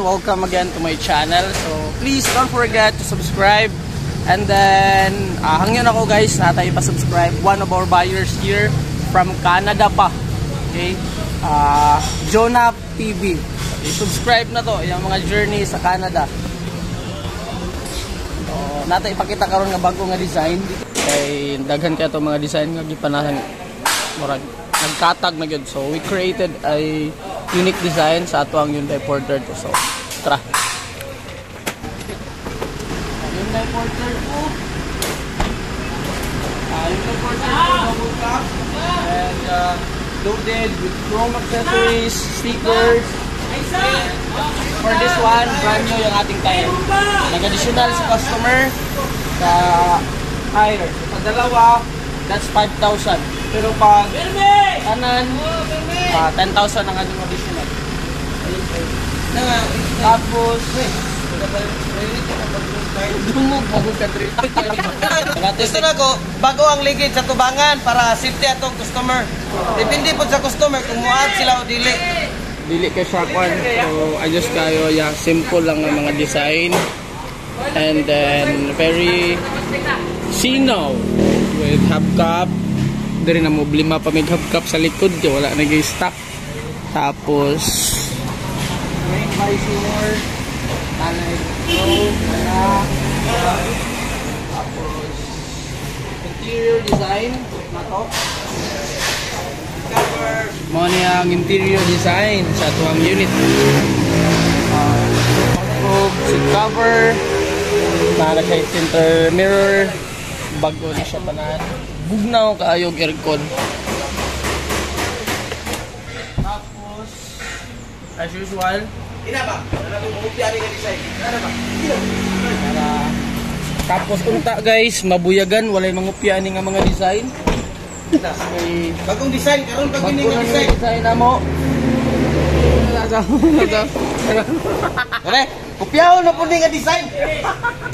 Welcome again to my channel. So please don't forget to subscribe. And then hangyon ako guys na tayo pa-subscribe. One of our buyers here from Canada pa. Okay? Jonah TV. Okay, subscribe na to. Yung mga journey sa Canada. So natin ipakita karon nga bago nga design. Kay daghan kaya to mga design nga gipanahan. Murag nagkatag na gyud. So we created a unique design sa ato ang Hyundai Porter to. So tara. Hyundai Porter po. Hyundai Porter po double cup and loaded with chrome accessories, stickers. For this one, brand new yung ating tire. Nag-additional sa customer sa tire. Sa dalawa, that's 5,000. Pero pag kanan, 10,000 ang ating additional. Tapos, dumog bago country. Gusto na ko, bago ang ligid sa tubangan para safety atong customer. Depende po sa customer kung muad sila o dili. Dili kay Shakwan. So, ayos kayo. Yeah, simple lang ang mga design. And then, very sinaw with hubcap. Dari na mo blima pa may hubcap sa likod. Kaya wala nag-stock. Tapos, rain visor. Tanay dito. Tapos, interior design. Na to. Mo niya ang interior design sa tuwang unit. Seat cover, naka center mirror, bago na siya panan. Bugnaw kaayog aircon. Tapos, as usual, Ina ba? Ano kung mukupya ni nga design? Ano ba? tapos unta guys, mabuyagan, walay mangupya ni nga mga design. May Bagong design, karon pag bago hindi na nga nga design. design na mo. Kare, kupyaw na po ni nga design.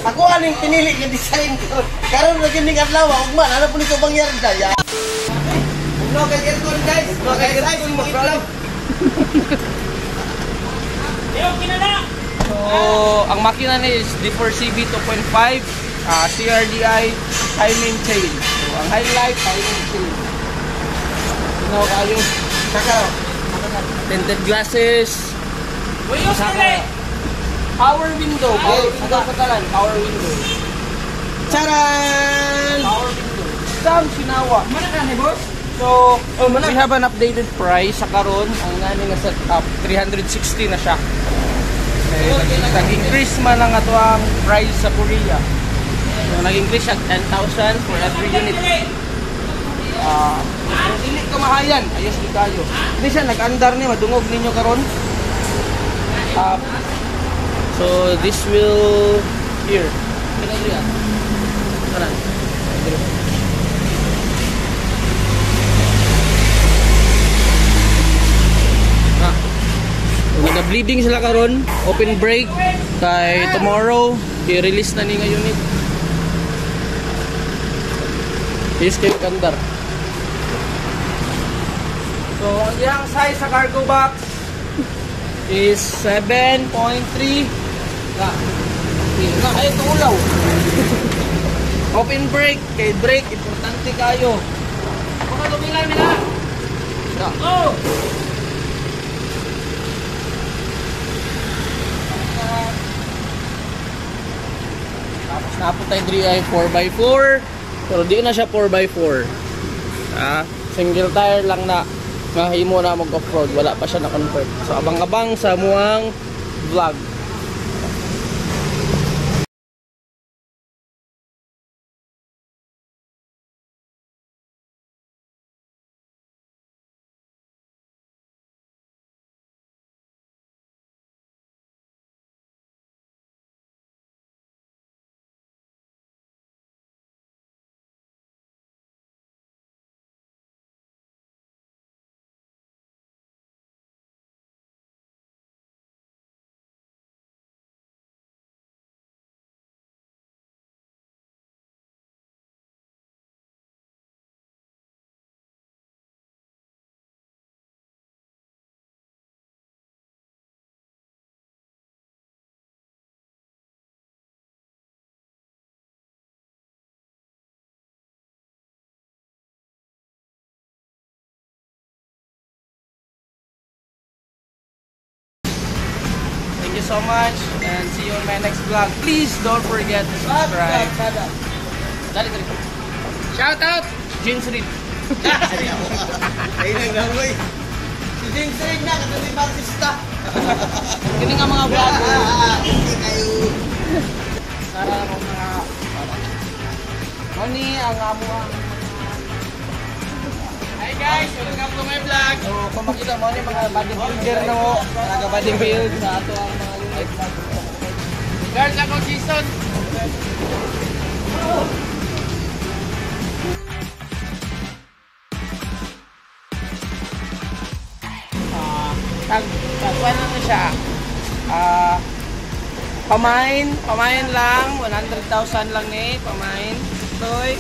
Ako aning pinili nga design. Karon na gini nga adlaw, ugma ano po ni ko bangyari daya. No kay aircon guys, no kay aircon mo itlog. So, ang makina niya is D4CB 2.5, CRDI, high maintain. So, ang highlight, high maintain. Sinaw kayo. Saka Tinted glasses. Saka, power window. Power window. charan. Power window. Sam sinawa. So, we have an updated price sa karon. Ang nani nga setup, 360 na siya. Okay, nag-increase man lang ato ang price sa Korea. So, nag-increase siya 10,000 for every unit. Hindi kamahayan. Ayos din tayo. Hindi siya, nag-andar niya. Madungog ninyo karon. So, this will... Here. Nag-bleeding sila karon, open break kay tomorrow i-release na ni nga unit. Is kay kandar. So ang iyang size sa cargo box is 7.3. Na ay tulaw. Open break kay brake importante kayo. Baka lumilan nila. Oh. Tapos napot tayo 3 ay 4x4. Pero di na siya 4x4. Single tire lang na mahimo na mag-off-road. Wala pa siya na-convert. So abang-abang sa muang vlog. Thank you so much and see you on my next vlog. Please don't forget to subscribe. Shout out James Reed. Ayun lang boy. Si James Reid na kasi Bautista. Kini nga mga vlog. Hindi kayo. Para mo mga Moni ang amo. Hi guys, welcome to my vlog. So kung makita mo ni mga bodybuilder na mo, mga bodybuild sa ato ang mga unit. Guard ako Jason. Tagpuan na siya. Pamain lang, 100,000 lang pamain. Toy.